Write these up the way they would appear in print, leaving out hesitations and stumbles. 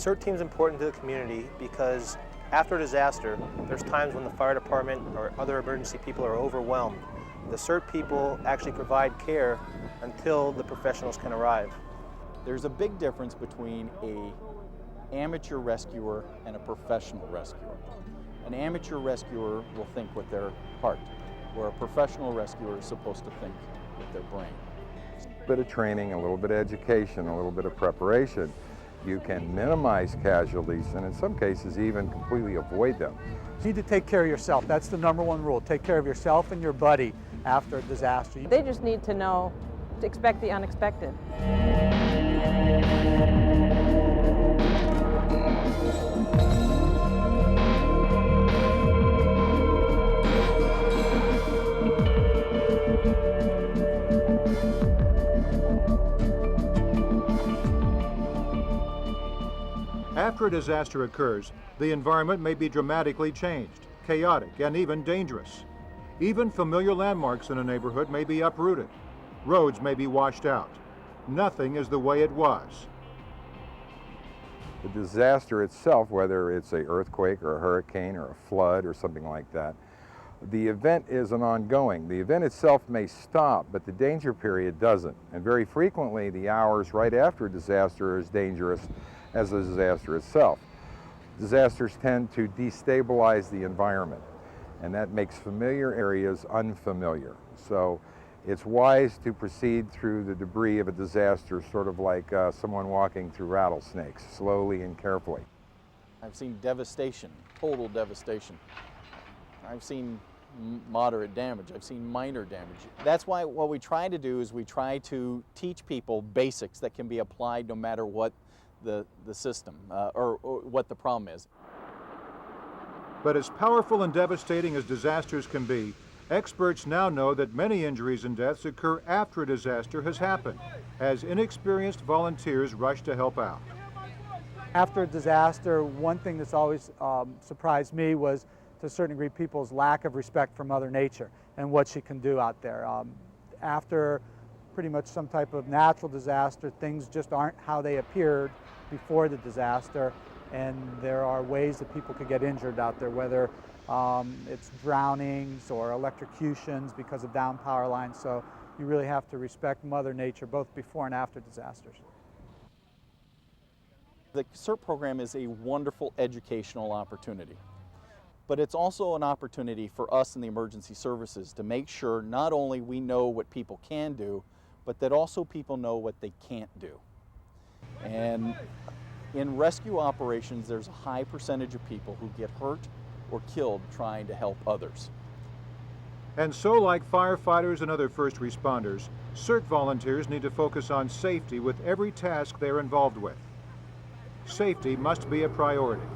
CERT team is important to the community because after a disaster, there's times when the fire department or other emergency people are overwhelmed. The CERT people actually provide care until the professionals can arrive. There's a big difference between an amateur rescuer and a professional rescuer. An amateur rescuer will think with their heart, where a professional rescuer is supposed to think with their brain. A bit of training, a little bit of education, a little bit of preparation, you can minimize casualties and in some cases even completely avoid them. You need to take care of yourself. That's the #1 rule. Take care of yourself and your buddy after a disaster. They just need to know to expect the unexpected. After a disaster occurs, the environment may be dramatically changed, chaotic, and even dangerous. Even familiar landmarks in a neighborhood may be uprooted. Roads may be washed out. Nothing is the way it was. The disaster itself, whether it's an earthquake or a hurricane or a flood or something like that, the event is an ongoing. The event itself may stop, but the danger period doesn't. And very frequently, the hours right after a disaster are as dangerous as the disaster itself. Disasters tend to destabilize the environment, and that makes familiar areas unfamiliar. So it's wise to proceed through the debris of a disaster sort of like someone walking through rattlesnakes, slowly and carefully. I've seen devastation, total devastation. I've seen moderate damage. I've seen minor damage. That's why what we try to do is we try to teach people basics that can be applied no matter what the system or what the problem is. But as powerful and devastating as disasters can be, experts now know that many injuries and deaths occur after a disaster has happened, as inexperienced volunteers rush to help out. After a disaster, one thing that's always surprised me was, to a certain degree, people's lack of respect for Mother Nature and what she can do out there. After pretty much some type of natural disaster, things just aren't how they appeared before the disaster, and there are ways that people could get injured out there, whether it's drownings or electrocutions because of down power lines. So you really have to respect Mother Nature both before and after disasters. The CERT program is a wonderful educational opportunity, but it's also an opportunity for us in the emergency services to make sure not only we know what people can do, but that also people know what they can't do. And in rescue operations, there's a high percentage of people who get hurt or killed trying to help others. And so, like firefighters and other first responders, CERT volunteers need to focus on safety with every task they're involved with. Safety must be a priority.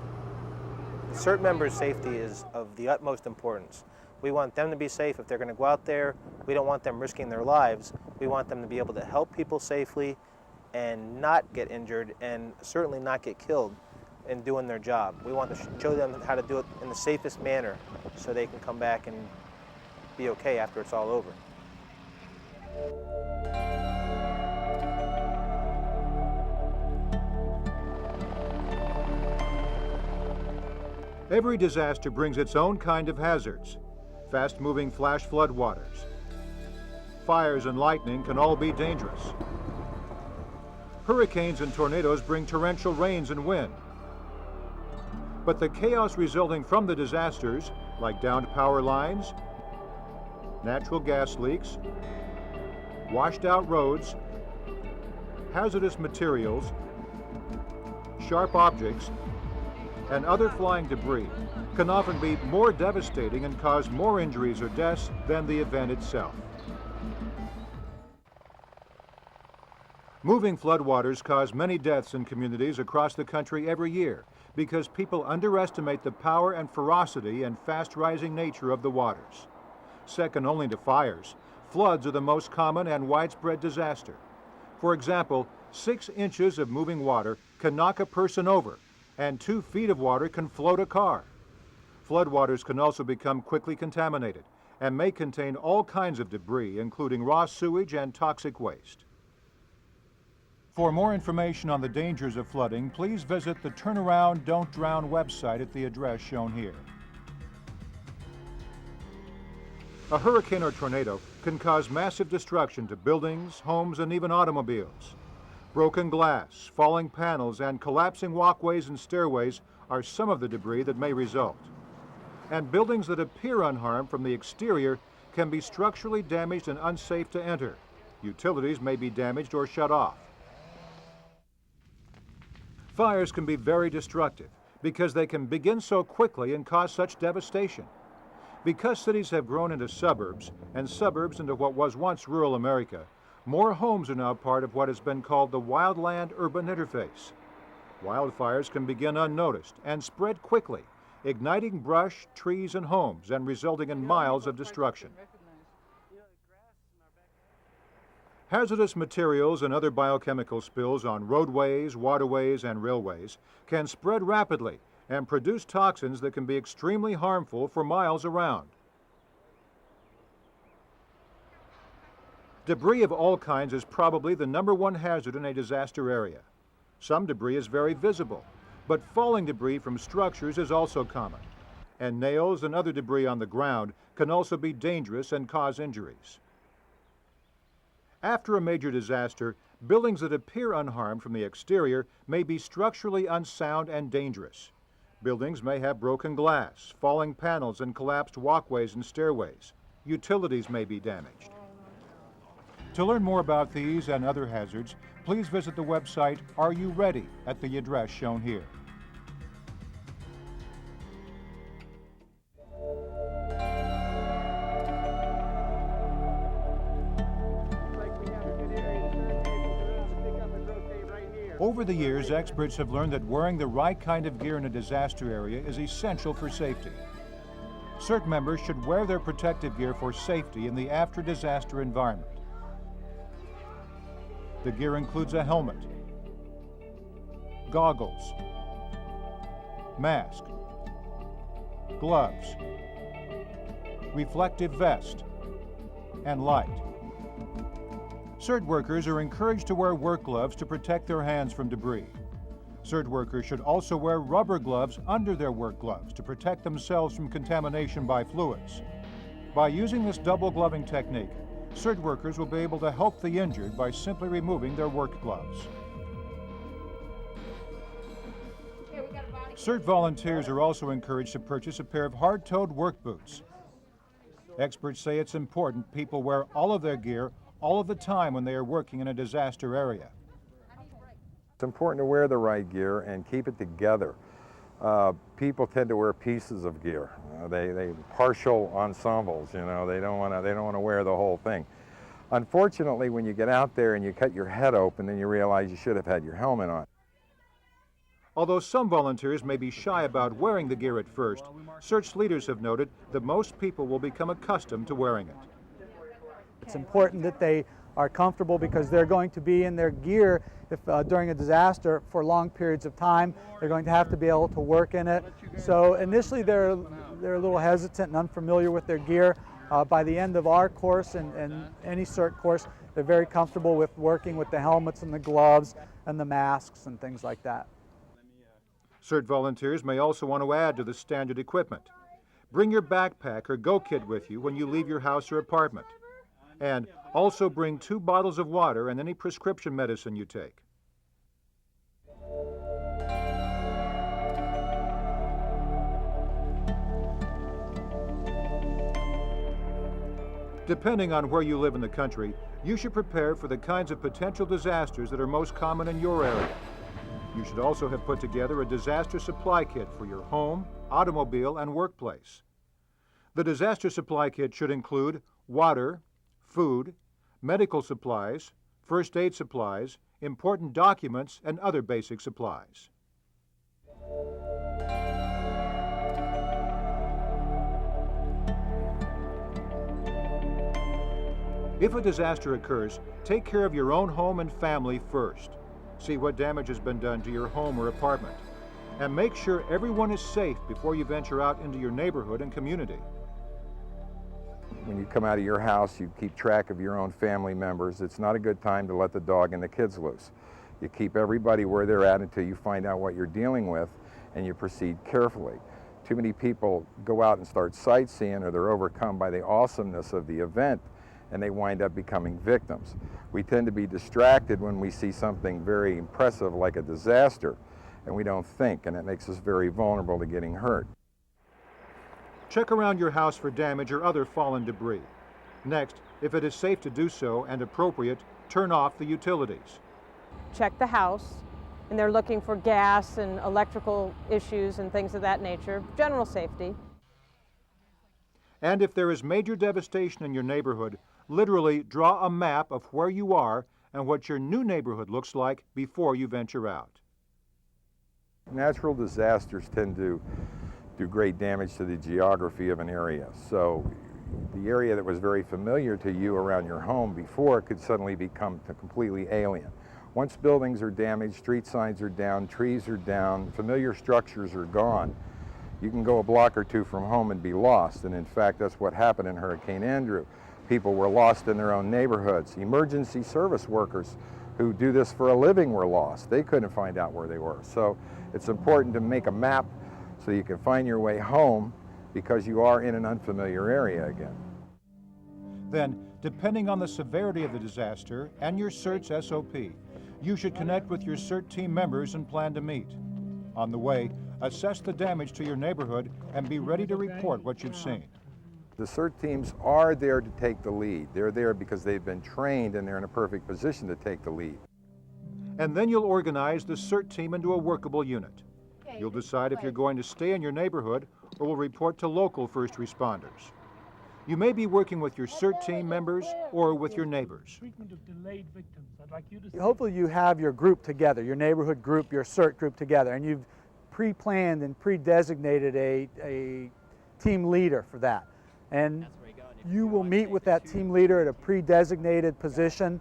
CERT members' safety is of the utmost importance. We want them to be safe if they're going to go out there. We don't want them risking their lives. We want them to be able to help people safely and not get injured and certainly not get killed in doing their job. We want to show them how to do it in the safest manner so they can come back and be okay after it's all over. Every disaster brings its own kind of hazards. Fast-moving flash floodwaters. Fires and lightning can all be dangerous. Hurricanes and tornadoes bring torrential rains and wind. But the chaos resulting from the disasters, like downed power lines, natural gas leaks, washed out roads, hazardous materials, sharp objects, and other flying debris, can often be more devastating and cause more injuries or deaths than the event itself. Moving floodwaters cause many deaths in communities across the country every year because people underestimate the power and ferocity and fast-rising nature of the waters. Second only to fires, floods are the most common and widespread disaster. For example, 6 inches of moving water can knock a person over, and 2 feet of water can float a car. Floodwaters can also become quickly contaminated and may contain all kinds of debris, including raw sewage and toxic waste. For more information on the dangers of flooding, please visit the Turnaround Don't Drown website at the address shown here. A hurricane or tornado can cause massive destruction to buildings, homes, and even automobiles. Broken glass, falling panels, and collapsing walkways and stairways are some of the debris that may result. And buildings that appear unharmed from the exterior can be structurally damaged and unsafe to enter. Utilities may be damaged or shut off. Fires can be very destructive because they can begin so quickly and cause such devastation. Because cities have grown into suburbs and suburbs into what was once rural America, more homes are now part of what has been called the wildland-urban interface. Wildfires can begin unnoticed and spread quickly, igniting brush, trees, and homes and resulting in miles of destruction. Hazardous materials and other biochemical spills on roadways, waterways, and railways can spread rapidly and produce toxins that can be extremely harmful for miles around. Debris of all kinds is probably the #1 hazard in a disaster area. Some debris is very visible, but falling debris from structures is also common. And nails and other debris on the ground can also be dangerous and cause injuries. After a major disaster, buildings that appear unharmed from the exterior may be structurally unsound and dangerous. Buildings may have broken glass, falling panels, and collapsed walkways and stairways. Utilities may be damaged. To learn more about these and other hazards, please visit the website Are You Ready at the address shown here. Over the years, experts have learned that wearing the right kind of gear in a disaster area is essential for safety. CERT members should wear their protective gear for safety in the after-disaster environment. The gear includes a helmet, goggles, mask, gloves, reflective vest, and light. CERT workers are encouraged to wear work gloves to protect their hands from debris. CERT workers should also wear rubber gloves under their work gloves to protect themselves from contamination by fluids. By using this double gloving technique, CERT workers will be able to help the injured by simply removing their work gloves. CERT volunteers are also encouraged to purchase a pair of hard-toed work boots. Experts say it's important people wear all of their gear all of the time when they are working in a disaster area. It's important to wear the right gear and keep it together. People tend to wear pieces of gear. They partial ensembles. They don't want to wear the whole thing. Unfortunately, when you get out there and you cut your head open, then you realize you should have had your helmet on. Although some volunteers may be shy about wearing the gear at first, CERT's leaders have noted that most people will become accustomed to wearing it. It's important that they are comfortable because they're going to be in their gear if during a disaster for long periods of time. They're going to have to be able to work in it. So initially they're a little hesitant and unfamiliar with their gear. By the end of our course and any CERT course, they're very comfortable with working with the helmets and the gloves and the masks and things like that. CERT volunteers may also want to add to the standard equipment. Bring your backpack or go kit with you when you leave your house or apartment. And also bring 2 bottles of water and any prescription medicine you take. Depending on where you live in the country, you should prepare for the kinds of potential disasters that are most common in your area. You should also have put together a disaster supply kit for your home, automobile, and workplace. The disaster supply kit should include water, food, medical supplies, first aid supplies, important documents, and other basic supplies. If a disaster occurs, take care of your own home and family first. See what damage has been done to your home or apartment. And make sure everyone is safe before you venture out into your neighborhood and community. When you come out of your house, you keep track of your own family members. It's not a good time to let the dog and the kids loose. You keep everybody where they're at until you find out what you're dealing with, and you proceed carefully. Too many people go out and start sightseeing, or they're overcome by the awesomeness of the event, and they wind up becoming victims. We tend to be distracted when we see something very impressive like a disaster, and we don't think, and it makes us very vulnerable to getting hurt. Check around your house for damage or other fallen debris. Next, if it is safe to do so and appropriate, turn off the utilities. Check the house, and they're looking for gas and electrical issues and things of that nature, general safety. And if there is major devastation in your neighborhood, literally draw a map of where you are and what your new neighborhood looks like before you venture out. Natural disasters tend to do great damage to the geography of an area. So the area that was very familiar to you around your home before could suddenly become completely alien. Once buildings are damaged, street signs are down, trees are down, familiar structures are gone, you can go a block or two from home and be lost. And in fact, that's what happened in Hurricane Andrew. People were lost in their own neighborhoods. Emergency service workers who do this for a living were lost. They couldn't find out where they were. So it's important to make a map so you can find your way home, because you are in an unfamiliar area again. Then, depending on the severity of the disaster and your CERT's SOP, you should connect with your CERT team members and plan to meet. On the way, assess the damage to your neighborhood and be ready to report what you've seen. The CERT teams are there to take the lead. They're there because they've been trained and they're in a perfect position to take the lead. And then you'll organize the CERT team into a workable unit. You'll decide if you're going to stay in your neighborhood or will report to local first responders. You may be working with your CERT team members or with your neighbors. Hopefully you have your group together, your neighborhood group, your CERT group together, and you've pre-planned and pre-designated a team leader for that. And you will meet with that team leader at a pre-designated position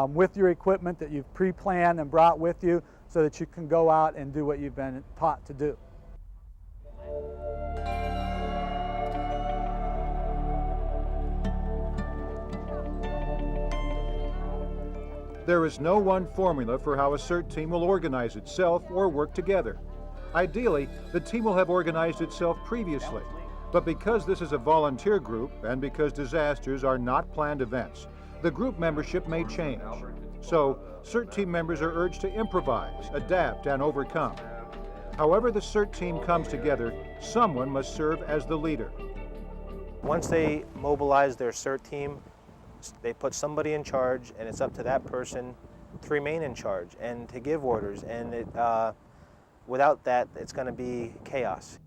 with your equipment that you've pre-planned and brought with you, so that you can go out and do what you've been taught to do. There is no one formula for how a CERT team will organize itself or work together. Ideally, the team will have organized itself previously, but because this is a volunteer group and because disasters are not planned events, the group membership may change. So, CERT team members are urged to improvise, adapt, and overcome. However the CERT team comes together, someone must serve as the leader. Once they mobilize their CERT team, they put somebody in charge, and it's up to that person to remain in charge and to give orders. And without that, it's going to be chaos.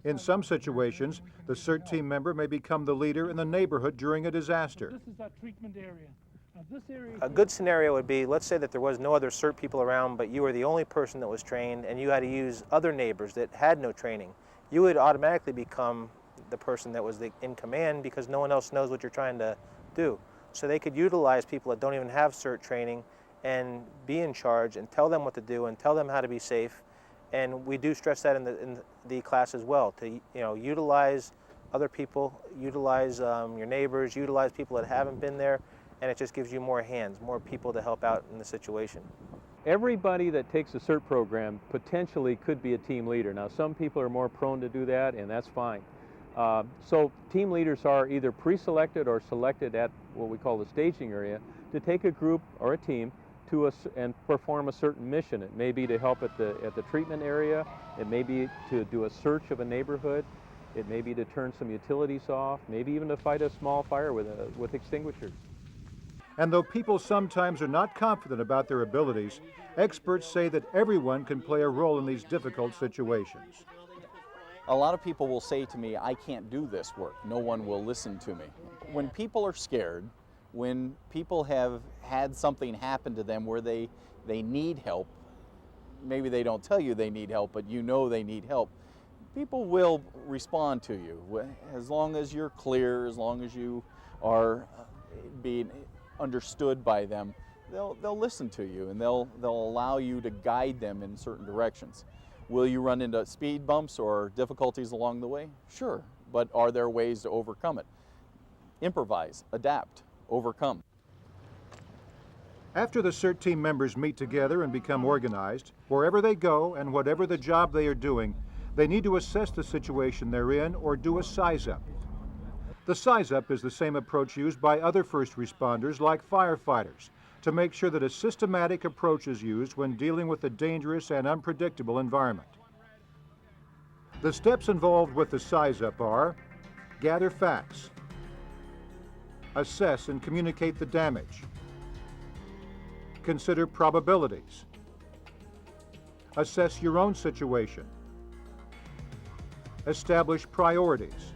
In some situations, the CERT team member may become the leader in the neighborhood during a disaster. This is that treatment area. Now, this area. A good scenario would be, let's say that there was no other CERT people around, but you were the only person that was trained, and you had to use other neighbors that had no training. You would automatically become the person that was in command, because no one else knows what you're trying to do. So they could utilize people that don't even have CERT training and be in charge and tell them what to do and tell them how to be safe. And we do stress that in the class as well, to utilize other people, utilize your neighbors, utilize people that haven't been there, and it just gives you more hands, more people to help out in the situation. Everybody that takes a CERT program potentially could be a team leader. Now, some people are more prone to do that, and that's fine. So team leaders are either pre-selected or selected at what we call the staging area to take a group or a team and perform a certain mission. It may be to help at the treatment area. It may be to do a search of a neighborhood. It may be to turn some utilities off. Maybe even to fight a small fire with extinguishers. And though people sometimes are not confident about their abilities, experts say that everyone can play a role in these difficult situations. A lot of people will say to me, I can't do this work. No one will listen to me. When people are scared, when people have had something happen to them where they need help, maybe they don't tell you they need help, but you know they need help, people will respond to you. As long as you're clear, as long as you are being understood by them, they'll listen to you, and they'll allow you to guide them in certain directions. Will you run into speed bumps or difficulties along the way? Sure, but are there ways to overcome it? Improvise, adapt, overcome. After the CERT team members meet together and become organized, wherever they go and whatever the job they are doing, they need to assess the situation they're in or do a size-up. The size-up is the same approach used by other first responders like firefighters to make sure that a systematic approach is used when dealing with a dangerous and unpredictable environment. The steps involved with the size-up are: gather facts, assess and communicate the damage, consider probabilities, assess your own situation, establish priorities,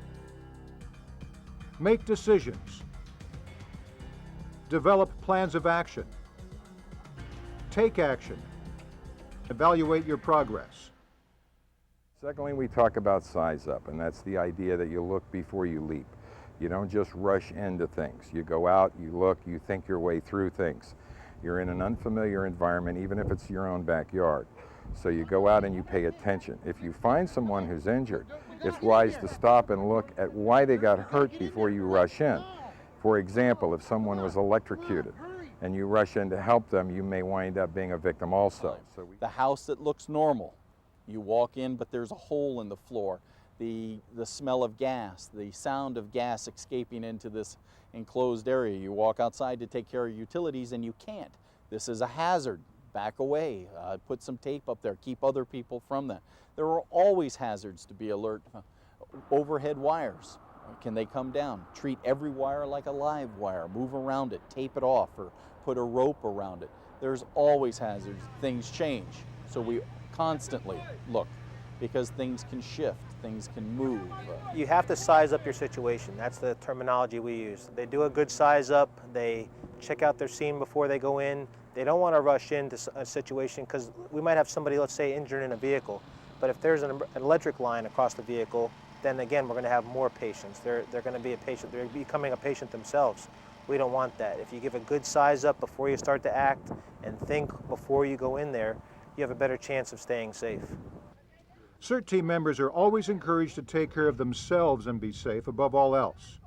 make decisions, develop plans of action, take action, evaluate your progress. Secondly, we talk about size up, and that's the idea that you look before you leap. You don't just rush into things. You go out, you look, you think your way through things. You're in an unfamiliar environment, even if it's your own backyard. So you go out and you pay attention. If you find someone who's injured, it's wise to stop and look at why they got hurt before you rush in. For example, if someone was electrocuted and you rush in to help them, you may wind up being a victim also. The house that looks normal, you walk in but there's a hole in the floor. The smell of gas, the sound of gas escaping into this enclosed area. You walk outside to take care of utilities and you can't. This is a hazard. Back away, put some tape up there, keep other people from that. There are always hazards to be alert. Overhead wires, can they come down? Treat every wire like a live wire, move around it, tape it off, or put a rope around it. There's always hazards. Things change, so we constantly look because things can shift, things can move. You have to size up your situation. That's the terminology we use. They do a good size up, they check out their scene before they go in. They don't want to rush into a situation because we might have somebody, let's say, injured in a vehicle. But if there's an electric line across the vehicle, then again, we're going to have more patients. They're going to be a patient. They're becoming a patient themselves. We don't want that. If you give a good size up before you start to act and think before you go in there, you have a better chance of staying safe. CERT team members are always encouraged to take care of themselves and be safe above all else.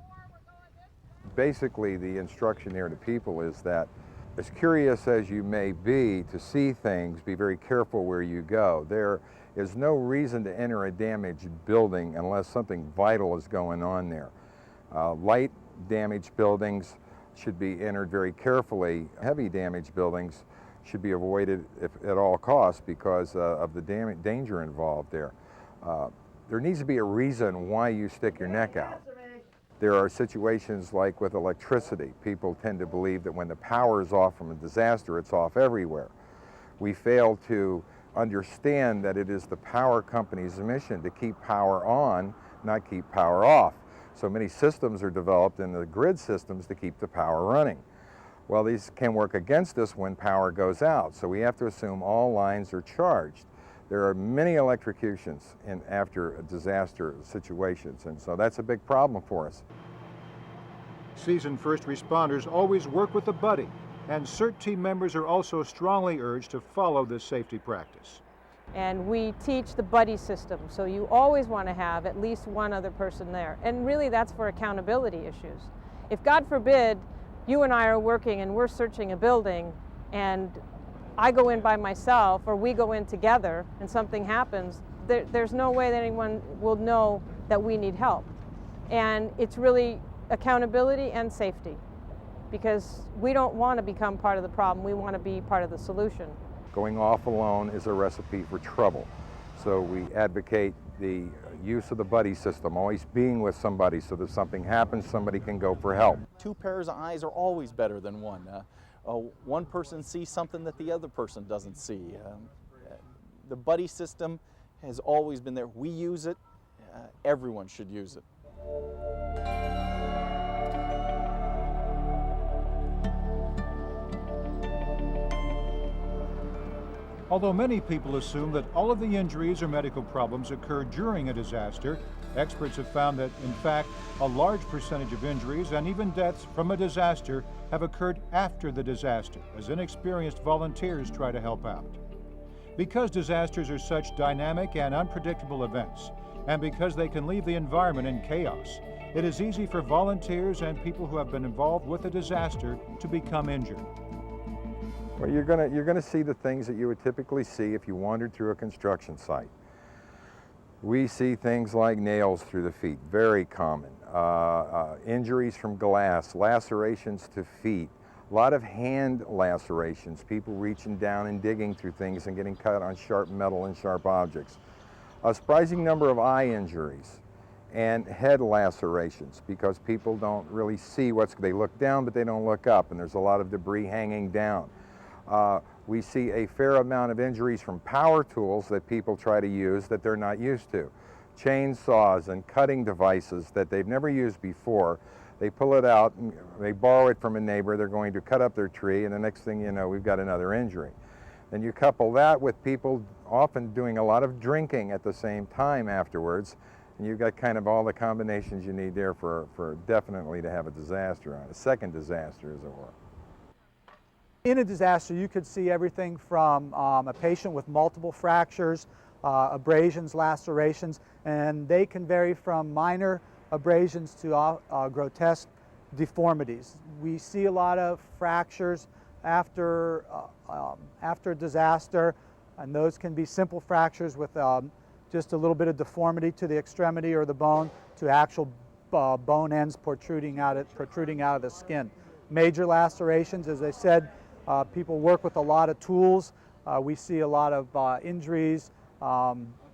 Basically, the instruction here to people is that as curious as you may be to see things, be very careful where you go. There is no reason to enter a damaged building unless something vital is going on there. Light damaged buildings should be entered very carefully. Heavy damaged buildings should be avoided at all costs because of the danger involved there. There needs to be a reason why you stick your neck out. There are situations like with electricity. People tend to believe that when the power is off from a disaster, it's off everywhere. We fail to understand that it is the power company's mission to keep power on, not keep power off. So many systems are developed in the grid systems to keep the power running. Well, these can work against us when power goes out, so we have to assume all lines are charged. There are many electrocutions after disaster situations, and so that's a big problem for us. Seasoned first responders always work with a buddy, and CERT team members are also strongly urged to follow this safety practice. And we teach the buddy system, so you always want to have at least one other person there. And really that's for accountability issues. If God forbid you and I are working and we're searching a building and I go in by myself or we go in together and something happens, there's no way that anyone will know that we need help. And it's really accountability and safety, because we don't want to become part of the problem, we want to be part of the solution. Going off alone is a recipe for trouble. So we advocate the use of the buddy system, always being with somebody so that if something happens, somebody can go for help. Two pairs of eyes are always better than one. One person sees something that the other person doesn't see. The buddy system has always been there. We use it. Everyone should use it. Although many people assume that all of the injuries or medical problems occur during a disaster, experts have found that, in fact, a large percentage of injuries and even deaths from a disaster have occurred after the disaster, as inexperienced volunteers try to help out. Because disasters are such dynamic and unpredictable events, and because they can leave the environment in chaos, it is easy for volunteers and people who have been involved with a disaster to become injured. Well, you're gonna see the things that you would typically see if you wandered through a construction site. We see things like nails through the feet, very common. Injuries from glass, lacerations to feet, a lot of hand lacerations, people reaching down and digging through things and getting cut on sharp metal and sharp objects. A surprising number of eye injuries and head lacerations because people don't really see they look down but they don't look up, and there's a lot of debris hanging down. We see a fair amount of injuries from power tools that people try to use that they're not used to. Chainsaws and cutting devices that they've never used before. They pull it out, and they borrow it from a neighbor, they're going to cut up their tree, and the next thing you know, we've got another injury. And you couple that with people often doing a lot of drinking at the same time afterwards, and you've got kind of all the combinations you need there for definitely to have a disaster, a second disaster as it were. In a disaster, you could see everything from a patient with multiple fractures, abrasions, lacerations, and they can vary from minor abrasions to grotesque deformities. We see a lot of fractures after a disaster, and those can be simple fractures with just a little bit of deformity to the extremity or the bone to actual bone ends protruding out of the skin. Major lacerations, as I said, people work with a lot of tools. We see a lot of injuries.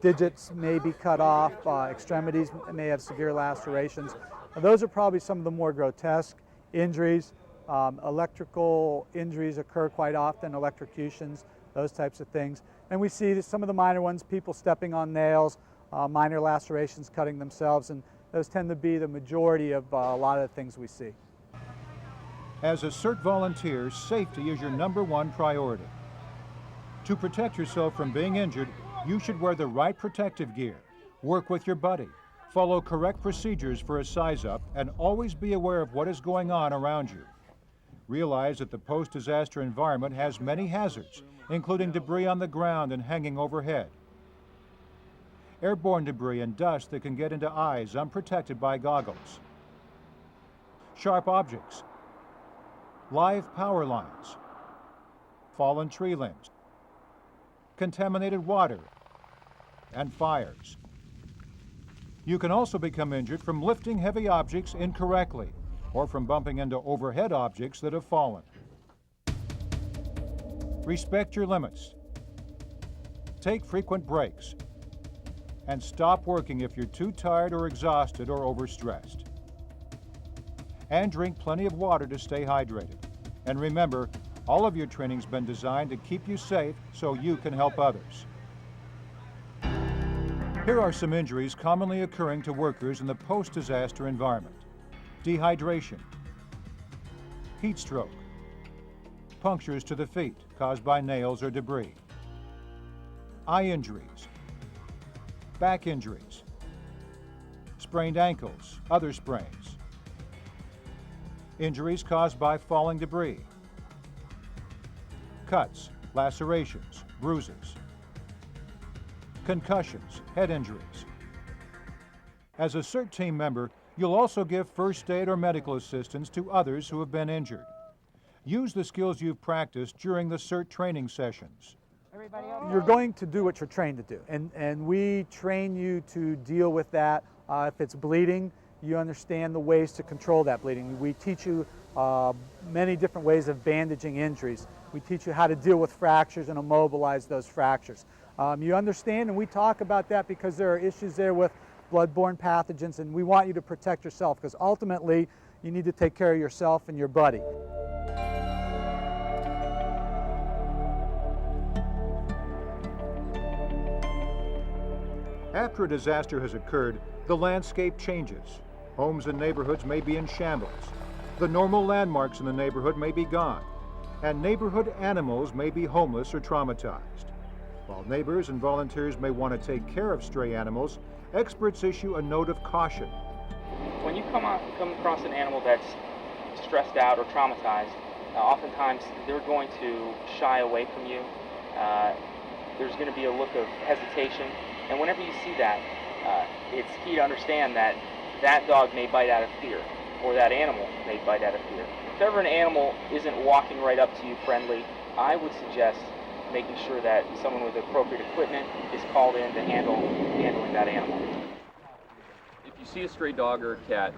Digits may be cut off. Extremities may have severe lacerations. Those are probably some of the more grotesque injuries. Electrical injuries occur quite often, electrocutions, those types of things. And we see some of the minor ones, people stepping on nails, minor lacerations, cutting themselves, and those tend to be the majority of a lot of the things we see. As a CERT volunteer, safety is your #1 priority. To protect yourself from being injured, you should wear the right protective gear, work with your buddy, follow correct procedures for a size-up, and always be aware of what is going on around you. Realize that the post-disaster environment has many hazards, including debris on the ground and hanging overhead, airborne debris and dust that can get into eyes unprotected by goggles, sharp objects, live power lines, fallen tree limbs, contaminated water, and fires. You can also become injured from lifting heavy objects incorrectly or from bumping into overhead objects that have fallen. Respect your limits. Take frequent breaks. And stop working if you're too tired or exhausted or overstressed. And drink plenty of water to stay hydrated. And remember, all of your training's been designed to keep you safe so you can help others. Here are some injuries commonly occurring to workers in the post-disaster environment. Dehydration, heat stroke, punctures to the feet caused by nails or debris, eye injuries, back injuries, sprained ankles, other sprains, injuries caused by falling debris, cuts, lacerations, bruises, concussions, head injuries. As a CERT team member, you'll also give first aid or medical assistance to others who have been injured. Use the skills you've practiced during the CERT training sessions. You're going to do what you're trained to do, and we train you to deal with that. If it's bleeding, you understand the ways to control that bleeding. We teach you many different ways of bandaging injuries. We teach you how to deal with fractures and immobilize those fractures. You understand, and we talk about that because there are issues there with bloodborne pathogens, and we want you to protect yourself because ultimately you need to take care of yourself and your buddy. After a disaster has occurred, the landscape changes. Homes and neighborhoods may be in shambles. The normal landmarks in the neighborhood may be gone, and neighborhood animals may be homeless or traumatized. While neighbors and volunteers may want to take care of stray animals, experts issue a note of caution. When you come across an animal that's stressed out or traumatized, oftentimes they're going to shy away from you. There's going to be a look of hesitation, and whenever you see that, it's key to understand that that dog may bite out of fear, or that animal may bite out of fear. ever an animal isn't walking right up to you friendly, I would suggest making sure that someone with appropriate equipment is called in to handling that animal. If you see a stray dog or a cat,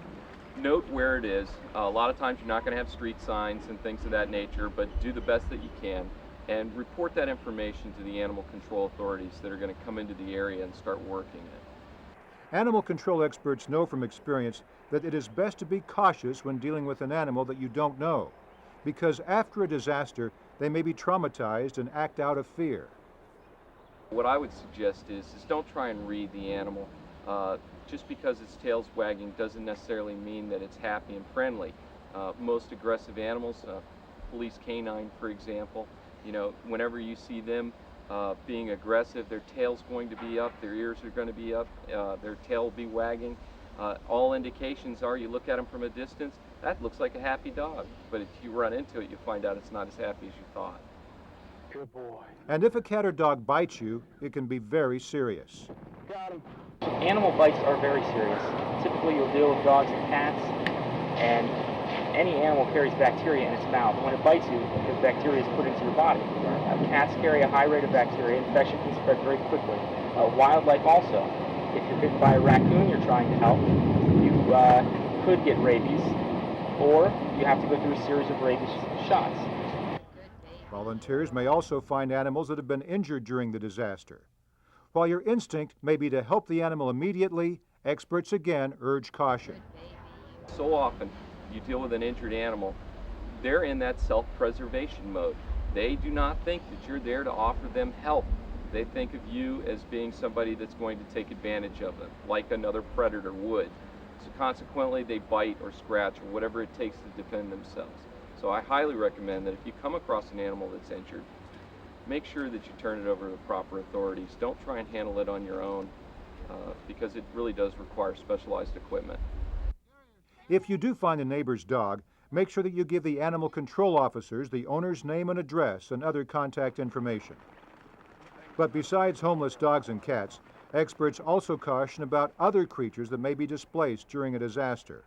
note where it is. A lot of times you're not going to have street signs and things of that nature, but do the best that you can and report that information to the animal control authorities that are going to come into the area and start working it. Animal control experts know from experience that it is best to be cautious when dealing with an animal that you don't know, because after a disaster, they may be traumatized and act out of fear. What I would suggest is don't try and read the animal. Just because its tail's wagging doesn't necessarily mean that it's happy and friendly. Most aggressive animals, police canine for example, you know, whenever you see them being aggressive, their tail's going to be up, their ears are going to be up, their tail will be wagging. All indications are, you look at them from a distance, that looks like a happy dog. But if you run into it, you find out it's not as happy as you thought. Good boy. And if a cat or dog bites you, it can be very serious. Got him. Animal bites are very serious. Typically you'll deal with dogs and cats, and any animal carries bacteria in its mouth. When it bites you, the bacteria is put into your body. Cats carry a high rate of bacteria. Infection can spread very quickly. Wildlife also. If you're bitten by a raccoon you're trying to help, you could get rabies, or you have to go through a series of rabies shots. Volunteers may also find animals that have been injured during the disaster. While your instinct may be to help the animal immediately, experts again urge caution. So often you deal with an injured animal, they're in that self-preservation mode. They do not think that you're there to offer them help. They think of you as being somebody that's going to take advantage of them, like another predator would. So consequently, they bite or scratch or whatever it takes to defend themselves. So I highly recommend that if you come across an animal that's injured, make sure that you turn it over to the proper authorities. Don't try and handle it on your own because it really does require specialized equipment. If you do find a neighbor's dog, make sure that you give the animal control officers the owner's name and address and other contact information. But besides homeless dogs and cats, experts also caution about other creatures that may be displaced during a disaster.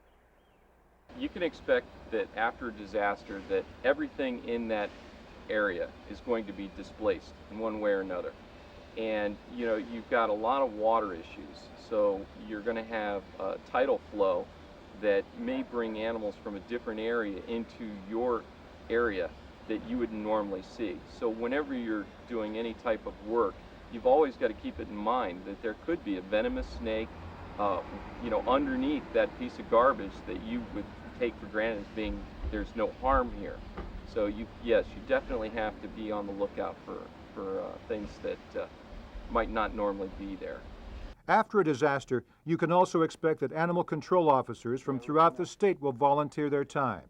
You can expect that after a disaster that everything in that area is going to be displaced in one way or another. And you know, you've got a lot of water issues, so you're going to have tidal flow that may bring animals from a different area into your area that you wouldn't normally see. So whenever you're doing any type of work, you've always got to keep it in mind that there could be a venomous snake you know, underneath that piece of garbage that you would take for granted as being there's no harm here. So yes, you definitely have to be on the lookout for things that might not normally be there. After a disaster, you can also expect that animal control officers from throughout the state will volunteer their time.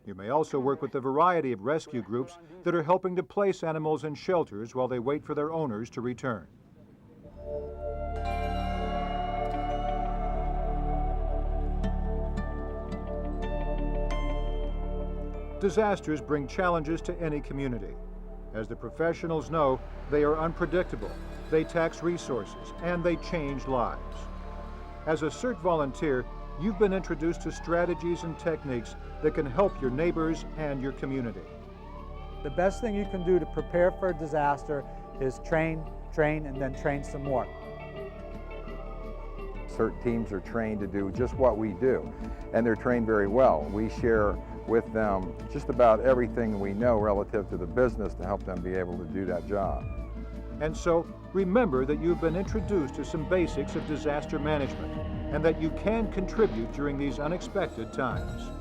You may also work with a variety of rescue groups that are helping to place animals in shelters while they wait for their owners to return. Disasters bring challenges to any community. As the professionals know, they are unpredictable, they tax resources, and they change lives. As a CERT volunteer, you've been introduced to strategies and techniques that can help your neighbors and your community. The best thing you can do to prepare for a disaster is train, and then train some more. CERT teams are trained to do just what we do, and they're trained very well. We share with them just about everything we know relative to the business to help them be able to do that job. And so, remember that you've been introduced to some basics of disaster management and that you can contribute during these unexpected times.